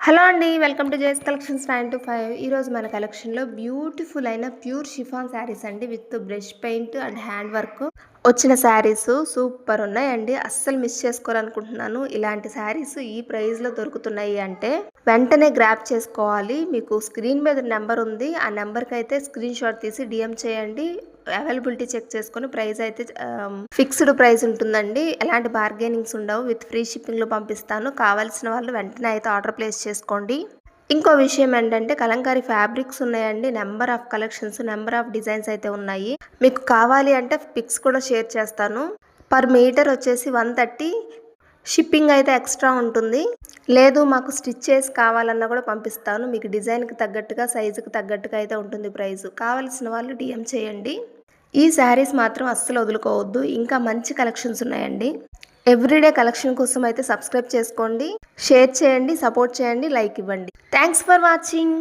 Hello అండి. Welcome to JS collections 9 to 5. ఈరోజు మన కలెక్షన్‌లో బ్యూటిఫుల్ అయిన ప్యూర్ షిఫాన్ శారీస్ అండి. With brush paint and hand work వచ్చిన శారీస్ సూపర్ ఉన్నాయండి. అస్సలు మిస్ చేసుకోవాలనుకుంటున్నాను. ఇలాంటి శారీస్ ఈ ప్రైస్‌లో దొరుకుతున్నాయి అంటే వెంటనే గ్రాబ్ చేసుకోవాలి. మీకు స్క్రీన్ మీద నెంబర్ ఉంది. ఆ నెంబర్‌కి అయితే స్క్రీన్ షాట్ తీసి డీఎం చేయండి. అవైలబిలిటీ చెక్ చేసుకొని ప్రైస్ అయితే ఫిక్స్డ్ ప్రైస్ ఉంటుందండి. ఎలాంటి బార్గెనింగ్స్ ఉండవు. విత్ ఫ్రీ షిప్పింగ్లో పంపిస్తాను. కావాల్సిన వాళ్ళు వెంటనే అయితే ఆర్డర్ ప్లేస్ చేసుకోండి. ఇంకో విషయం ఏంటంటే కలంకారీ ఫ్యాబ్రిక్స్ ఉన్నాయండి. Number of collections, number of designs అయితే ఉన్నాయి. మీకు కావాలి అంటే పిక్స్ కూడా షేర్ చేస్తాను. పర్ మీటర్ వచ్చేసి 130. షిప్పింగ్ అయితే ఎక్స్ట్రా ఉంటుంది. లేదు మాకు స్టిచ్ చేసి కావాలన్నా కూడా పంపిస్తాను. మీకు డిజైన్కి తగ్గట్టుగా, సైజుకి తగ్గట్టుగా అయితే ఉంటుంది ప్రైస్. కావాల్సిన వాళ్ళు డిఎం చేయండి. ఈ శారీస్ మాత్రం అస్సలు వదులుకోవద్దు. ఇంకా మంచి కలెక్షన్స్ ఉన్నాయండి. ఎవ్రీడే కలెక్షన్ కోసం అయితే సబ్స్క్రైబ్ చేసుకోండి, షేర్ చేయండి, సపోర్ట్ చేయండి, లైక్ ఇవ్వండి. Thanks for watching.